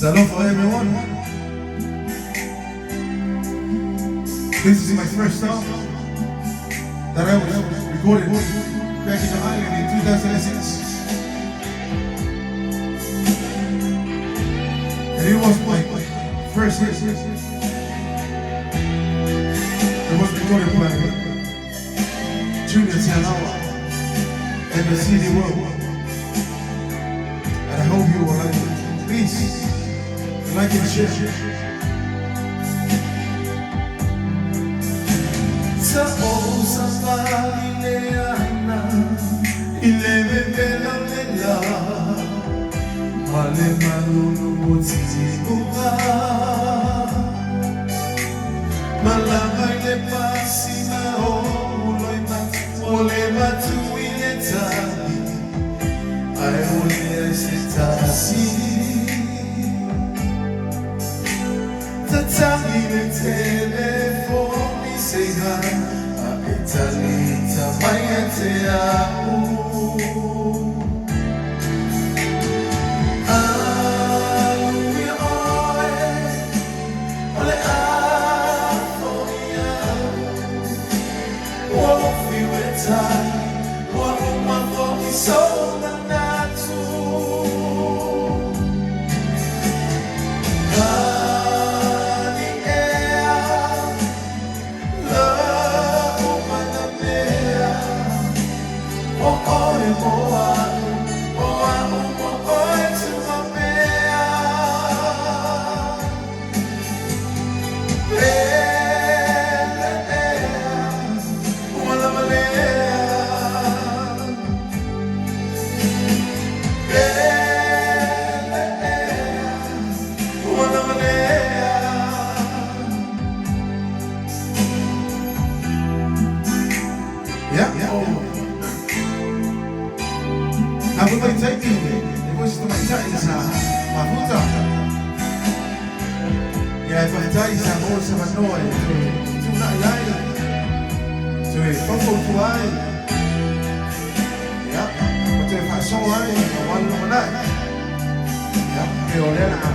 Hello for everyone. This is my first song that I was recorded back in the island in 2006. And it was my first hit. It was recorded by Junior Tianawa and the CD World. And I hope you will like it. Please, like and share. Sa osa ileana, ileve bela bela, male malulu mutiti buka, malama ile pasi na ole matu ile tani, ai ole sitasi. Tatami le telefoni say hi, italita maya te amo. Ole afonia, wofi wetai, wa umafoni so manatu. Everybody take me. They wish to my ties now. My foot up. Yeah, if I tie is I'm also a noise. To not lie. To a fumble to eye. Yeah. But if I saw eye, I want to know. Yeah. They all there now.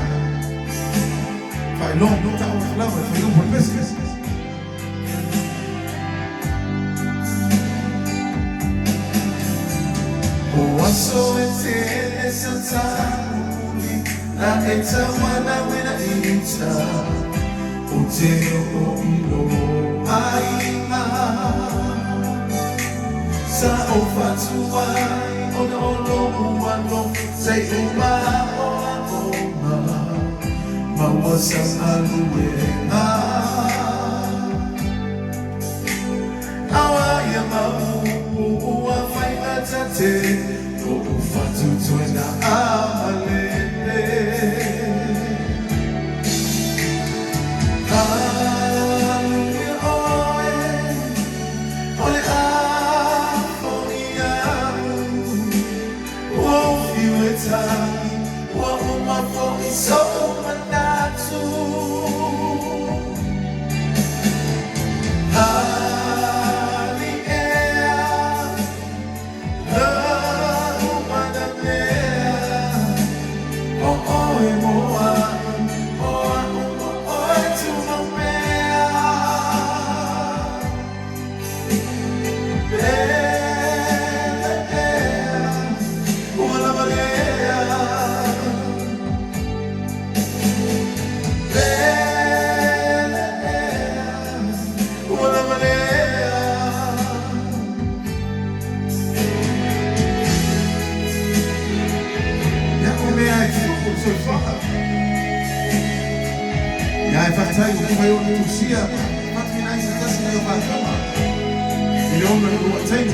If I long, no time of love, if you for business. So etele santamuli na etawana wena ita uteo ilo aima sa ofatuai ono uano say uma oma mawasa maluena awaya mau uafai atate Fatu tuena amalele, hallelujah, ole afonia, wofi wetai, wa umafo iso manatu. Yeah, if I tell you, if I want to see her, not be nice, it's just in your back. You don't know what time.